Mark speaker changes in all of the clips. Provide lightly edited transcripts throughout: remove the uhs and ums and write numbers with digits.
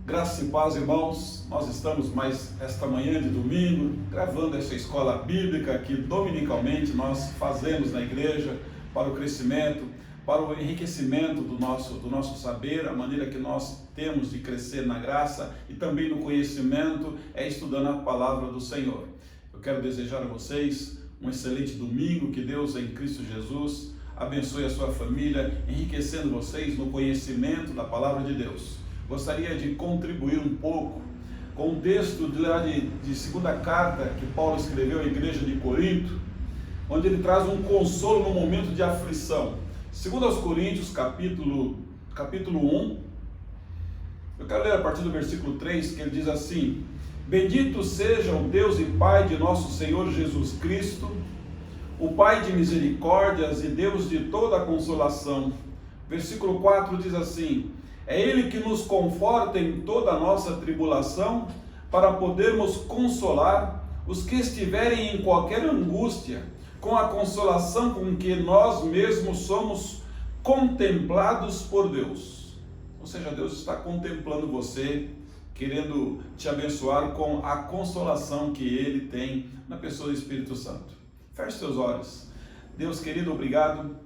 Speaker 1: Graça e paz, irmãos. Nós estamos mais esta manhã de domingo, gravando essa escola bíblica que dominicalmente nós fazemos na igreja para o crescimento, para o enriquecimento do nosso saber, a maneira que nós temos de crescer na graça e também no conhecimento é estudando a palavra do Senhor. Eu quero desejar a vocês um excelente domingo, que Deus em Cristo Jesus abençoe a sua família, enriquecendo vocês no conhecimento da palavra de Deus. Gostaria de contribuir um pouco com o texto de segunda carta que Paulo escreveu à igreja de Corinto, onde ele traz um consolo no momento de aflição. Segundo aos Coríntios, capítulo 1, eu quero ler a partir do versículo 3, que ele diz assim: Bendito seja o Deus e Pai de nosso Senhor Jesus Cristo, o Pai de misericórdias e Deus de toda a consolação. Versículo 4 diz assim: É Ele que nos conforta em toda a nossa tribulação, para podermos consolar os que estiverem em qualquer angústia, com a consolação com que nós mesmos somos contemplados por Deus. Ou seja, Deus está contemplando você, querendo te abençoar com a consolação que Ele tem na pessoa do Espírito Santo. Feche seus olhos. Deus querido, obrigado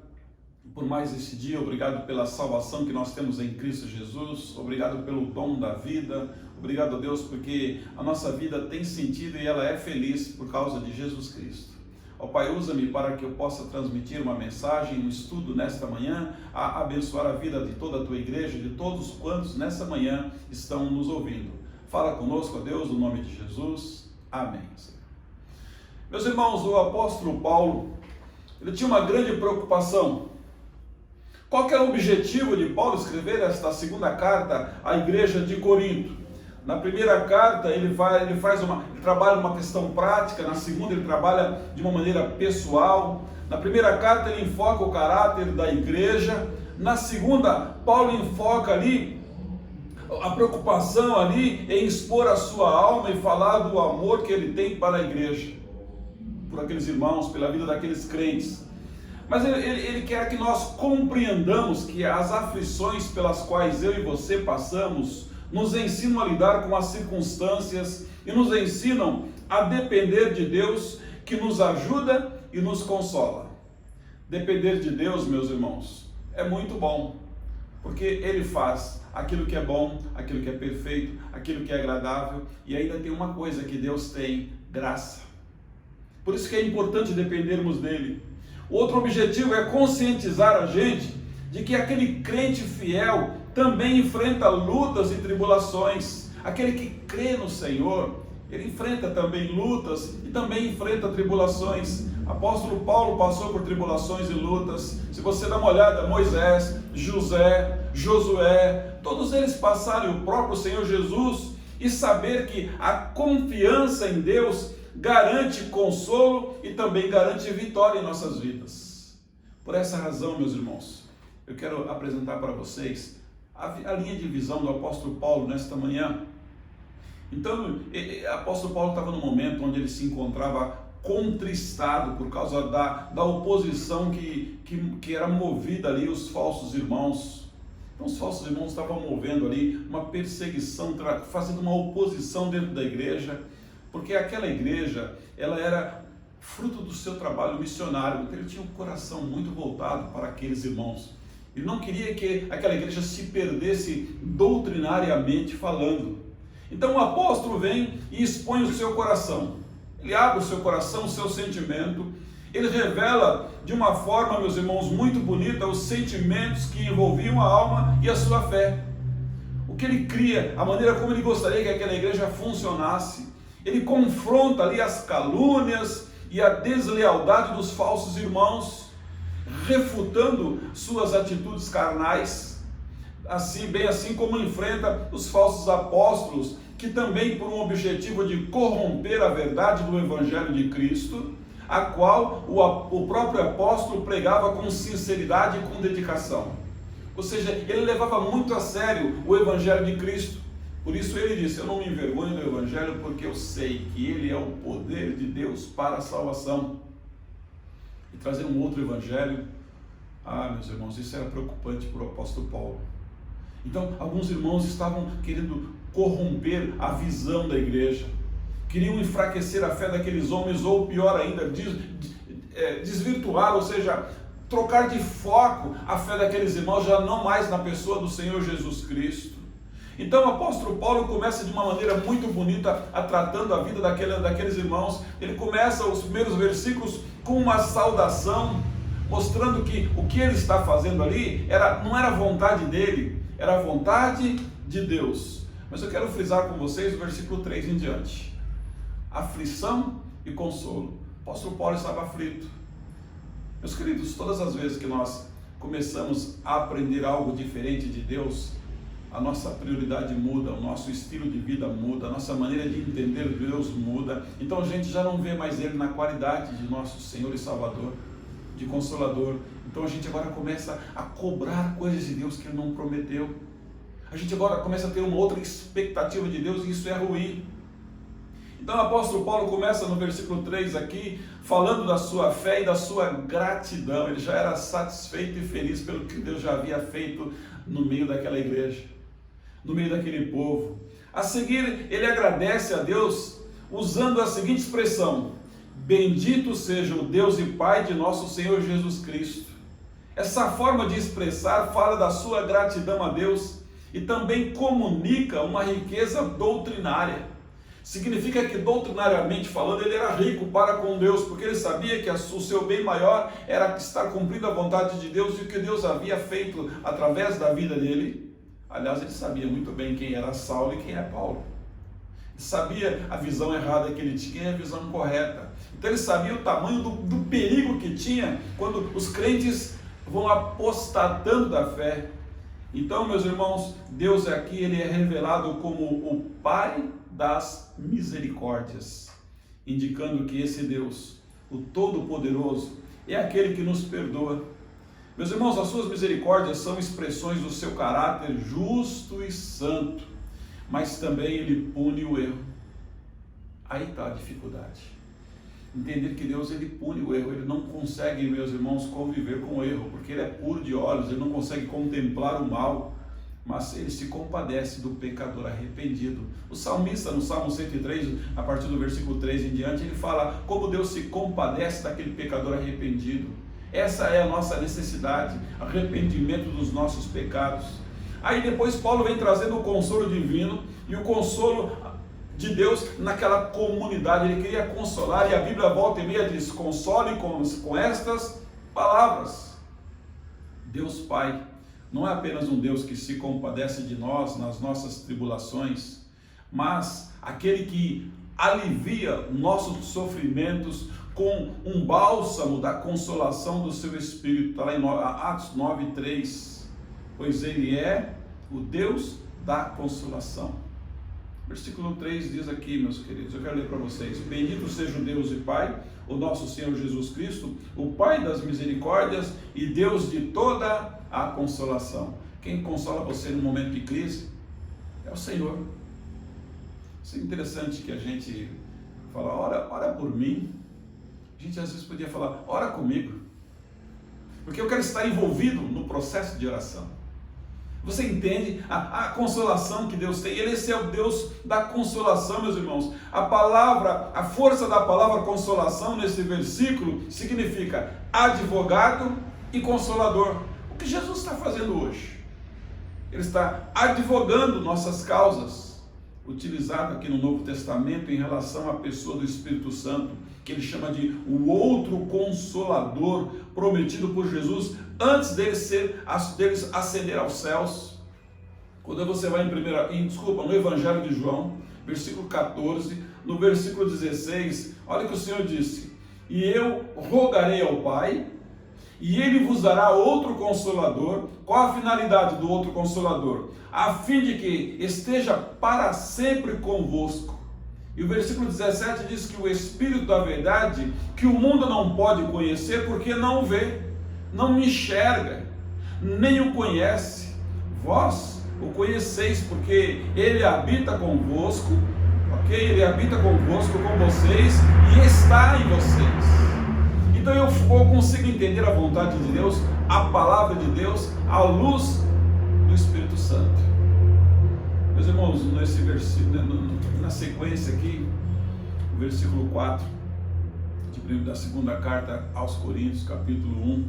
Speaker 1: por mais esse dia, obrigado pela salvação que nós temos em Cristo Jesus, obrigado pelo dom da vida, obrigado a Deus porque a nossa vida tem sentido e ela é feliz por causa de Jesus Cristo. Ó Pai, usa-me para que eu possa transmitir uma mensagem, um estudo nesta manhã, a abençoar a vida de toda a tua igreja, de todos quantos nessa manhã estão nos ouvindo. Fala conosco, ó Deus, no nome de Jesus. Amém. Meus irmãos, o apóstolo Paulo, ele tinha uma grande preocupação. Qual que era o objetivo de Paulo escrever esta segunda carta à igreja de Corinto? Na primeira carta ele trabalha uma questão prática, na segunda ele trabalha de uma maneira pessoal. Na primeira carta ele enfoca o caráter da igreja. Na segunda, Paulo enfoca ali a preocupação ali em expor a sua alma e falar do amor que ele tem para a igreja, por aqueles irmãos, pela vida daqueles crentes. Mas ele quer que nós compreendamos que as aflições pelas quais eu e você passamos nos ensinam a lidar com as circunstâncias e nos ensinam a depender de Deus, que nos ajuda e nos consola. Depender de Deus, meus irmãos, é muito bom, porque Ele faz aquilo que é bom, aquilo que é perfeito, aquilo que é agradável, e ainda tem uma coisa que Deus tem: graça. Por isso que é importante dependermos dEle. Outro objetivo é conscientizar a gente de que aquele crente fiel também enfrenta lutas e tribulações. Aquele que crê no Senhor, ele enfrenta também lutas e também enfrenta tribulações. Apóstolo Paulo passou por tribulações e lutas. Se você dá uma olhada, Moisés, José, Josué, todos eles passaram, o próprio Senhor Jesus, e saber que a confiança em Deus garante consolo e também garante vitória em nossas vidas. Por essa razão, meus irmãos, eu quero apresentar para vocês a linha de visão do apóstolo Paulo nesta manhã. Então, o apóstolo Paulo estava num momento onde ele se encontrava contristado por causa da oposição que era movida ali os falsos irmãos. Então, os falsos irmãos estavam movendo ali uma perseguição, fazendo uma oposição dentro da igreja, porque aquela igreja, ela era fruto do seu trabalho missionário. Então ele tinha um coração muito voltado para aqueles irmãos. Ele não queria que aquela igreja se perdesse doutrinariamente falando. Então o apóstolo vem e expõe o seu coração. Ele abre o seu coração, o seu sentimento. Ele revela de uma forma, meus irmãos, muito bonita os sentimentos que envolviam a alma e a sua fé. O que ele cria, a maneira como ele gostaria que aquela igreja funcionasse. Ele confronta ali as calúnias e a deslealdade dos falsos irmãos, refutando suas atitudes carnais, bem assim como enfrenta os falsos apóstolos, que também por um objetivo de corromper a verdade do Evangelho de Cristo, a qual o próprio apóstolo pregava com sinceridade e com dedicação. Ou seja, ele levava muito a sério o Evangelho de Cristo. Por isso ele disse: eu não me envergonho do Evangelho, porque eu sei que ele é o poder de Deus para a salvação. E trazer um outro Evangelho, meus irmãos, isso era preocupante para o apóstolo Paulo. Então, alguns irmãos estavam querendo corromper a visão da igreja, queriam enfraquecer a fé daqueles homens, ou pior ainda, desvirtuar, ou seja, trocar de foco a fé daqueles irmãos, já não mais na pessoa do Senhor Jesus Cristo. Então o apóstolo Paulo começa de uma maneira muito bonita a tratando a vida daqueles irmãos. Ele começa os primeiros versículos com uma saudação, mostrando que o que ele está fazendo ali não era vontade dele, era a vontade de Deus. Mas eu quero frisar com vocês o versículo 3 em diante: aflição e consolo. O apóstolo Paulo estava aflito. Meus queridos, todas as vezes que nós começamos a aprender algo diferente de Deus, a nossa prioridade muda, o nosso estilo de vida muda, a nossa maneira de entender Deus muda. Então a gente já não vê mais Ele na qualidade de nosso Senhor e Salvador, de Consolador. Então a gente agora começa a cobrar coisas de Deus que Ele não prometeu. A gente agora começa a ter uma outra expectativa de Deus, e isso é ruim. Então o apóstolo Paulo começa no versículo 3 aqui, falando da sua fé e da sua gratidão. Ele já era satisfeito e feliz pelo que Deus já havia feito no meio daquela igreja, no meio daquele povo. A seguir, ele agradece a Deus usando a seguinte expressão: bendito seja o Deus e Pai de nosso Senhor Jesus Cristo. Essa forma de expressar fala da sua gratidão a Deus e também comunica uma riqueza doutrinária. Significa que, doutrinariamente falando, ele era rico para com Deus, porque ele sabia que o seu bem maior era estar cumprindo a vontade de Deus e o que Deus havia feito através da vida dele. Aliás, ele sabia muito bem quem era Saulo e quem é Paulo. Ele sabia a visão errada que ele tinha e a visão correta. Então ele sabia o tamanho do perigo que tinha quando os crentes vão apostatando da fé. Então, meus irmãos, Deus aqui ele é revelado como o Pai das misericórdias, indicando que esse Deus, o Todo-Poderoso, é aquele que nos perdoa. Meus irmãos, as suas misericórdias são expressões do seu caráter justo e santo, mas também ele pune o erro. Aí está a dificuldade. Entender que Deus ele pune o erro. Ele não consegue, meus irmãos, conviver com o erro, porque ele é puro de olhos, ele não consegue contemplar o mal, mas ele se compadece do pecador arrependido. O salmista, no Salmo 103, a partir do versículo 3 em diante, ele fala como Deus se compadece daquele pecador arrependido. Essa é a nossa necessidade, arrependimento dos nossos pecados. Aí depois Paulo vem trazendo o consolo divino e o consolo de Deus naquela comunidade. Ele queria consolar, e a Bíblia volta e meia diz: console com estas palavras. Deus Pai não é apenas um Deus que se compadece de nós nas nossas tribulações, mas aquele que alivia nossos sofrimentos com um bálsamo da consolação do seu Espírito. Está lá em Atos 9:3, pois Ele é o Deus da consolação. Versículo 3 diz aqui, meus queridos, eu quero ler para vocês: bendito seja o Deus e Pai, o nosso Senhor Jesus Cristo, o Pai das misericórdias e Deus de toda a consolação. Quem consola você no momento de crise é o Senhor. Isso é interessante que a gente fala: ora por mim. A gente às vezes podia falar: ora comigo, porque eu quero estar envolvido no processo de oração. Você entende a consolação que Deus tem? Esse é o Deus da consolação, meus irmãos. A palavra, a força da palavra consolação nesse versículo significa advogado e consolador. O que Jesus está fazendo hoje? Ele está advogando nossas causas, utilizado aqui no Novo Testamento em relação à pessoa do Espírito Santo, que ele chama de o outro consolador prometido por Jesus antes deles ascender aos céus. Quando você vai no Evangelho de João, versículo 14, no versículo 16, olha que o Senhor disse: e eu rogarei ao Pai, e Ele vos dará outro Consolador. Qual a finalidade do outro Consolador? A fim de que esteja para sempre convosco. E o versículo 17 diz que o Espírito da verdade, que o mundo não pode conhecer porque não vê, não enxerga, nem o conhece. Vós o conheceis porque Ele habita convosco, ok? Ele habita convosco, com vocês, e está em vocês. Então eu consigo entender a vontade de Deus, a palavra de Deus, à luz do Espírito Santo. Meus irmãos, nesse versículo, na sequência aqui, o versículo 4 da segunda carta aos Coríntios, capítulo 1,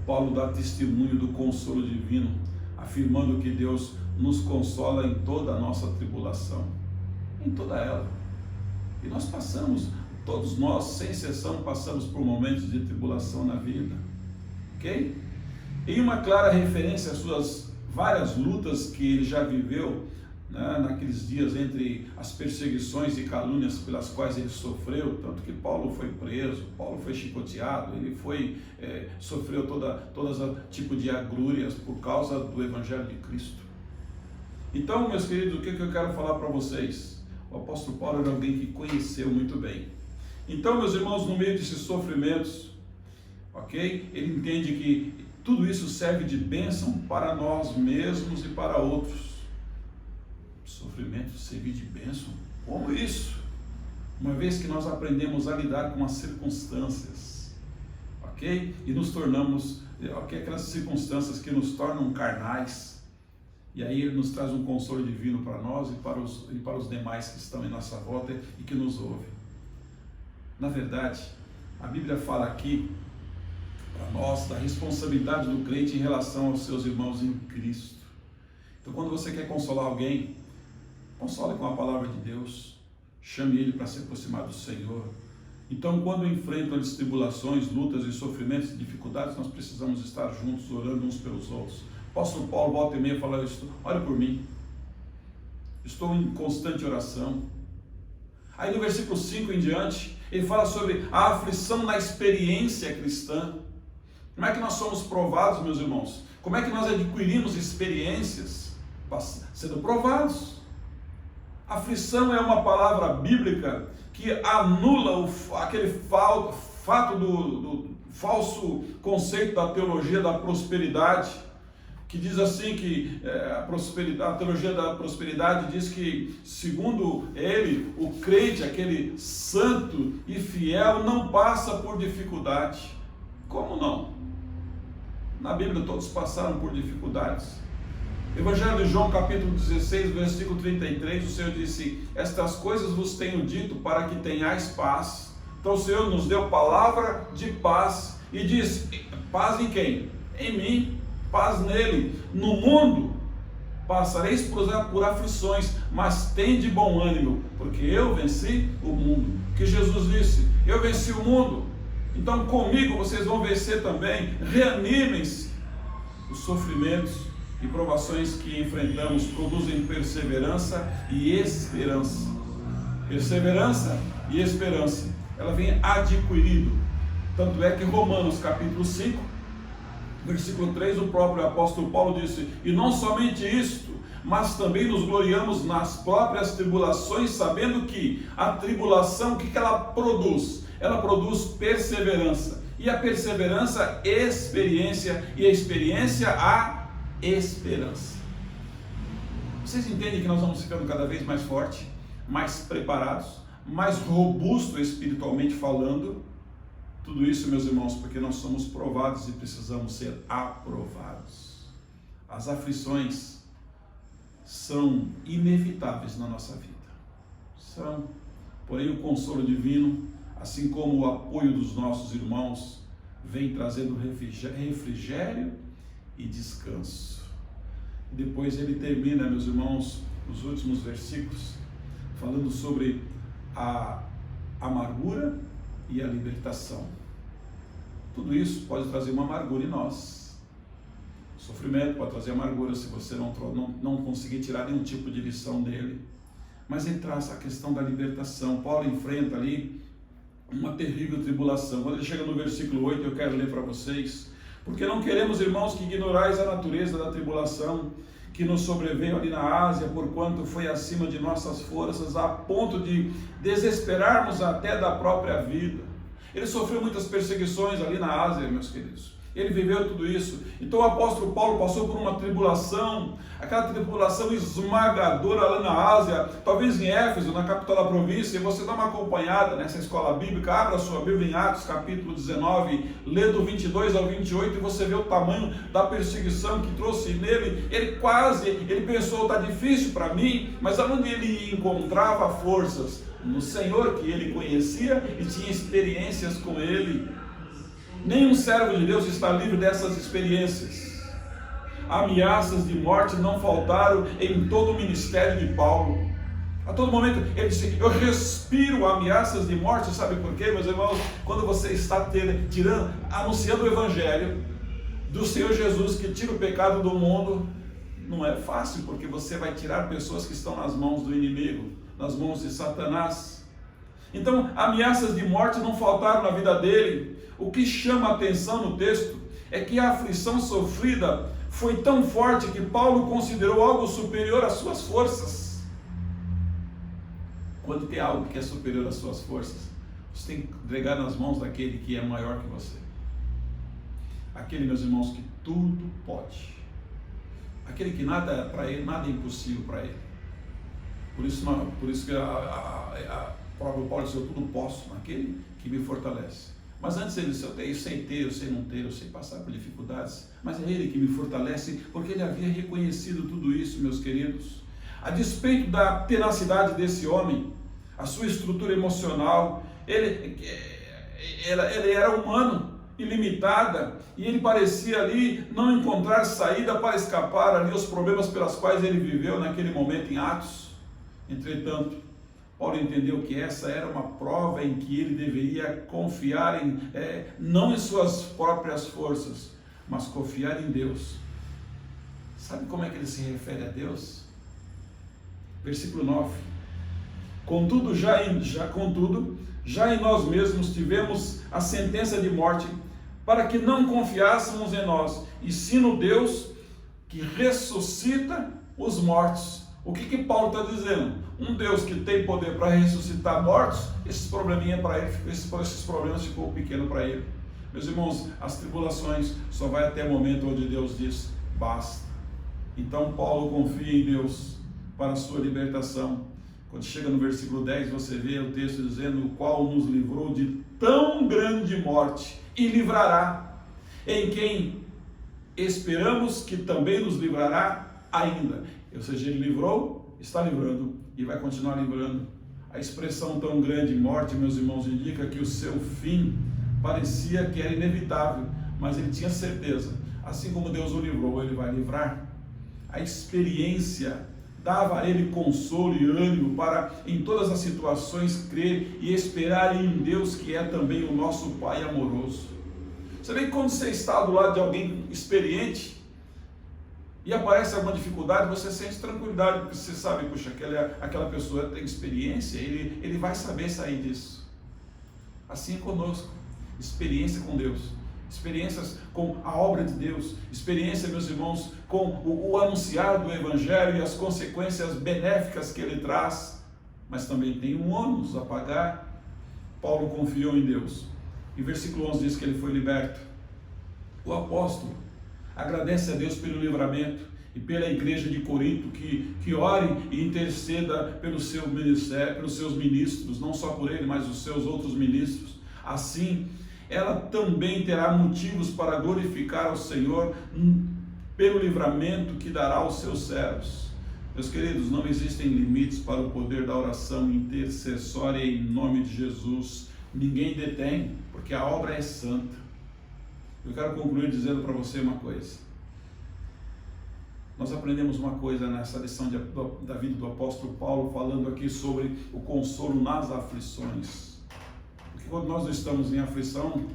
Speaker 1: Paulo dá testemunho do consolo divino, afirmando que Deus nos consola em toda a nossa tribulação, em toda ela. E nós passamos, todos nós, sem exceção, passamos por momentos de tribulação na vida, ok? Em uma clara referência às suas várias lutas que ele já viveu, né, naqueles dias entre as perseguições e calúnias pelas quais ele sofreu, tanto que Paulo foi preso, Paulo foi chicoteado, ele sofreu todo tipo de agrúrias por causa do Evangelho de Cristo. Então, meus queridos, o que eu quero falar para vocês? O apóstolo Paulo era alguém que conheceu muito bem. Então, meus irmãos, no meio desses sofrimentos, ok? Ele entende que tudo isso serve de bênção para nós mesmos e para outros. Sofrimento servir de bênção? Como isso? Uma vez que nós aprendemos a lidar com as circunstâncias, ok? E nos tornamos, ok? Aquelas circunstâncias que nos tornam carnais, e aí ele nos traz um consolo divino para nós e para os demais que estão em nossa volta e que nos ouvem. Na verdade, a Bíblia fala aqui para nós da responsabilidade do crente em relação aos seus irmãos em Cristo. Então, quando você quer consolar alguém, console com a palavra de Deus, chame ele para se aproximar do Senhor. Então, quando enfrentam as tribulações, lutas e sofrimentos e dificuldades, nós precisamos estar juntos, orando uns pelos outros. O apóstolo Paulo volta e meia fala isso: olha por mim, estou em constante oração. Aí no versículo 5 em diante, ele fala sobre a aflição na experiência cristã. Como é que nós somos provados, meus irmãos? Como é que nós adquirimos experiências? Sendo provados. Aflição é uma palavra bíblica que anula aquele fato do falso conceito da teologia da prosperidade, que diz assim que a teologia da prosperidade diz que, segundo ele, o crente, aquele santo e fiel, não passa por dificuldade. Como não? Na Bíblia todos passaram por dificuldades. Evangelho de João, capítulo 16, versículo 33, o Senhor disse: estas coisas vos tenho dito para que tenhais paz. Então o Senhor nos deu palavra de paz e diz: paz em quem? Em mim, paz nele. No mundo passareis por aflições, mas tende bom ânimo, porque eu venci o mundo. Que Jesus disse: eu venci o mundo, então comigo vocês vão vencer também. Reanimem-se. Os sofrimentos e provações que enfrentamos produzem perseverança e esperança. Perseverança e esperança, ela vem adquirido. Tanto é que Romanos capítulo 5, versículo 3, o próprio apóstolo Paulo disse: e não somente isto, mas também nos gloriamos nas próprias tribulações, sabendo que a tribulação, o que ela produz? Ela produz perseverança, e a perseverança, experiência, e a experiência, a esperança. Vocês entendem que nós vamos ficando cada vez mais fortes, mais preparados, mais robustos espiritualmente falando? Tudo isso, meus irmãos, porque nós somos provados e precisamos ser aprovados. As aflições são inevitáveis na nossa vida. São, porém, o consolo divino, assim como o apoio dos nossos irmãos, vem trazendo refrigério e descanso. E depois ele termina, meus irmãos, os últimos versículos, falando sobre a amargura e a libertação. Tudo isso pode trazer uma amargura em nós. O sofrimento pode trazer amargura se você não conseguir tirar nenhum tipo de lição dele. Mas ele traz a questão da libertação. Paulo enfrenta ali uma terrível tribulação. Quando ele chega no versículo 8, eu quero ler para vocês: porque não queremos, irmãos, que ignorais a natureza da tribulação que nos sobreveio ali na Ásia, porquanto foi acima de nossas forças, a ponto de desesperarmos até da própria vida. Ele sofreu muitas perseguições ali na Ásia, meus queridos. Ele viveu tudo isso. Então o apóstolo Paulo passou por uma tribulação, aquela tribulação esmagadora lá na Ásia, talvez em Éfeso, na capital da província. E você dá uma acompanhada nessa escola bíblica, abra a sua Bíblia em Atos capítulo 19, lê do 22 ao 28 e você vê o tamanho da perseguição que trouxe nele. Ele pensou, está difícil para mim, mas aonde ele encontrava forças? No Senhor que ele conhecia e tinha experiências com ele. Nenhum servo de Deus está livre dessas experiências. Ameaças de morte não faltaram em todo o ministério de Paulo. A todo momento ele disse, eu respiro ameaças de morte. Sabe por quê, meus irmãos? Quando você está anunciando o evangelho do Senhor Jesus, que tira o pecado do mundo, não é fácil, porque você vai tirar pessoas que estão nas mãos do inimigo, nas mãos de Satanás. Então, ameaças de morte não faltaram na vida dele. O que chama a atenção no texto é que a aflição sofrida foi tão forte que Paulo considerou algo superior às suas forças. Quando tem algo que é superior às suas forças, você tem que entregar nas mãos daquele que é maior que você. Aquele, meus irmãos, que tudo pode. Aquele que nada para ele, nada é impossível para ele. Por isso que o próprio Paulo disse, eu tudo posso naquele que me fortalece. Mas antes ele disse, eu sei ter, eu sei não ter, eu sei passar por dificuldades, mas é ele que me fortalece, porque ele havia reconhecido tudo isso, meus queridos. A despeito da tenacidade desse homem, a sua estrutura emocional, ele era humano, ilimitada, e ele parecia ali não encontrar saída para escapar ali os problemas pelos quais ele viveu naquele momento em Atos. Entretanto, Paulo entendeu que essa era uma prova em que ele deveria confiar não em suas próprias forças, mas confiar em Deus. Sabe como é que ele se refere a Deus? Versículo 9. Contudo, já em nós mesmos tivemos a sentença de morte, para que não confiássemos em nós, e sim no Deus que ressuscita os mortos. O que Paulo está dizendo? Um Deus que tem poder para ressuscitar mortos, esses probleminhas para ele, esses problemas ficou pequeno para ele. Meus irmãos, as tribulações só vai até o momento onde Deus diz, basta. Então Paulo confia em Deus para a sua libertação. Quando chega no versículo 10, você vê o texto dizendo, o qual nos livrou de tão grande morte e livrará, em quem esperamos que também nos livrará ainda. Ou seja, ele livrou, está livrando e vai continuar livrando. A expressão tão grande morte, meus irmãos, indica que o seu fim parecia que era inevitável, mas ele tinha certeza, assim como Deus o livrou, ele vai livrar. A experiência dava a ele consolo e ânimo para, em todas as situações, crer e esperar em Deus, que é também o nosso Pai amoroso. Você vê que quando você está do lado de alguém experiente, e aparece alguma dificuldade, você sente tranquilidade, porque você sabe, puxa, aquela pessoa tem experiência, ele vai saber sair disso. Assim é conosco, experiência com Deus, experiências com a obra de Deus, experiência, meus irmãos, com o anunciar do Evangelho e as consequências benéficas que ele traz, mas também tem um ônus a pagar. Paulo confiou em Deus, e versículo 11 diz que ele foi liberto. O apóstolo agradece a Deus pelo livramento e pela igreja de Corinto, que ore e interceda pelo seu ministério, pelos seus ministros, não só por ele, mas os seus outros ministros. Assim, ela também terá motivos para glorificar ao Senhor pelo livramento que dará aos seus servos. Meus queridos, não existem limites para o poder da oração intercessória em nome de Jesus. Ninguém detém, porque a obra é santa. Eu quero concluir dizendo para você uma coisa. Nós aprendemos uma coisa nessa lição da vida do apóstolo Paulo, falando aqui sobre o consolo nas aflições. Porque quando nós estamos em aflição,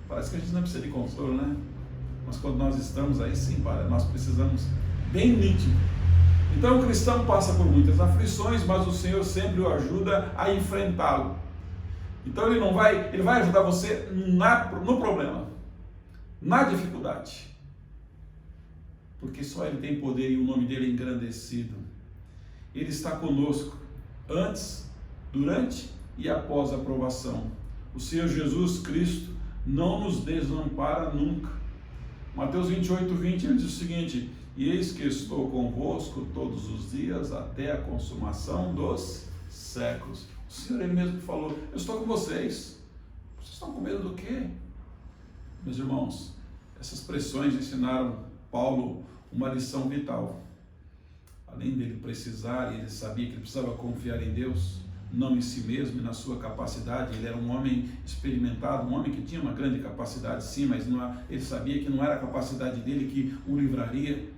Speaker 1: parece que a gente não precisa de consolo, né? Mas quando nós estamos aí sim, nós precisamos bem nítido. Então o cristão passa por muitas aflições, mas o Senhor sempre o ajuda a enfrentá-lo. Então ele vai ajudar você no problema, na dificuldade, porque só Ele tem poder e o nome dele é engrandecido. Ele está conosco antes, durante e após a provação. O Senhor Jesus Cristo não nos desampara nunca. Mateus 28, 20, ele diz o seguinte: e eis que estou convosco todos os dias até a consumação dos séculos. O Senhor, Ele mesmo falou: eu estou com vocês. Vocês estão com medo do quê? Meus irmãos, essas pressões ensinaram Paulo uma lição vital. Além dele precisar, ele sabia que ele precisava confiar em Deus, não em si mesmo e na sua capacidade. Ele era um homem experimentado, um homem que tinha uma grande capacidade, sim, mas ele sabia que não era a capacidade dele que o livraria,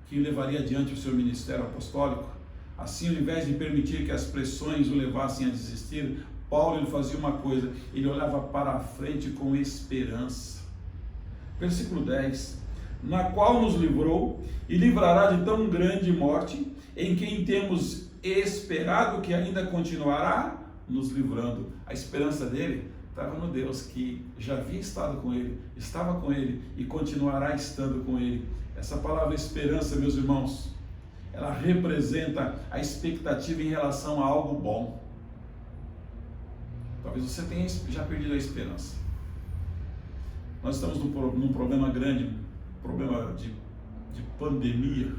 Speaker 1: que o levaria adiante o seu ministério apostólico. Assim, ao invés de permitir que as pressões o levassem a desistir, Paulo ele fazia uma coisa: ele olhava para a frente com esperança. Versículo 10: na qual nos livrou e livrará de tão grande morte, em quem temos esperado que ainda continuará nos livrando. A esperança dele estava no Deus que já havia estado com ele, estava com ele e continuará estando com ele. Essa palavra esperança, meus irmãos, ela representa a expectativa em relação a algo bom. Talvez você tenha já perdido a esperança. Nós estamos num problema grande, problema de pandemia.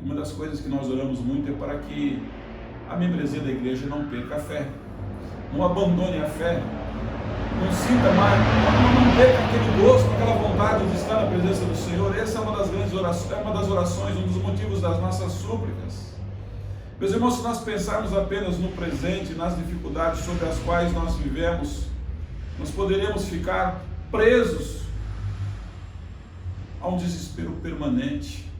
Speaker 1: E uma das coisas que nós oramos muito é para que a membresia da igreja não perca a fé, não abandone a fé, não sinta mais, não perca aquele gosto, aquela vontade de estar na presença do Senhor. Essa é uma das grandes orações, um dos motivos das nossas súplicas. Meus irmãos, se nós pensarmos apenas no presente, nas dificuldades sobre as quais nós vivemos, nós poderíamos ficar presos a um desespero permanente.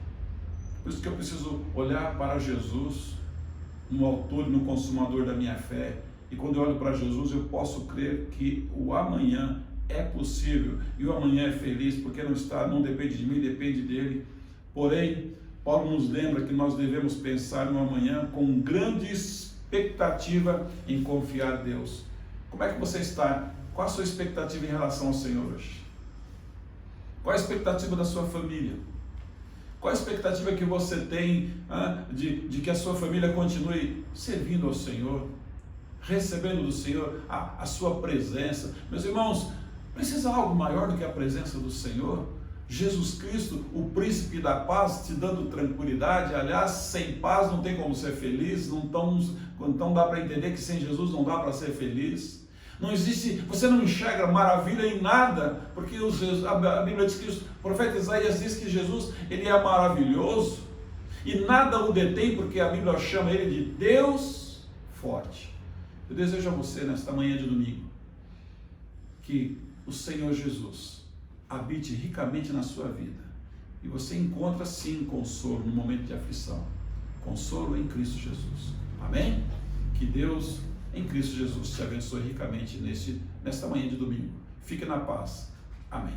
Speaker 1: Por isso que eu preciso olhar para Jesus, no autor e no consumador da minha fé. E quando eu olho para Jesus, eu posso crer que o amanhã é possível. E o amanhã é feliz, porque não depende de mim, depende dele. Porém, Paulo nos lembra que nós devemos pensar no amanhã com grande expectativa em confiar em Deus. Como é que você está? Qual a sua expectativa em relação ao Senhor hoje? Qual a expectativa da sua família? Qual a expectativa que você tem de que a sua família continue servindo ao Senhor, recebendo do Senhor a sua presença? Meus irmãos, precisa algo maior do que a presença do Senhor? Jesus Cristo, o príncipe da paz, te dando tranquilidade. Aliás, sem paz não tem como ser feliz. Então dá para entender que sem Jesus não dá para ser feliz. Não existe, você não enxerga maravilha em nada, porque a Bíblia diz que o profeta Isaías diz que Jesus, ele é maravilhoso e nada o detém, porque a Bíblia chama ele de Deus forte. Eu desejo a você nesta manhã de domingo que o Senhor Jesus habite ricamente na sua vida e você encontra sim consolo no momento de aflição, consolo em Cristo Jesus. Amém? Que Deus em Cristo Jesus te abençoe ricamente nesta manhã de domingo. Fique na paz. Amém.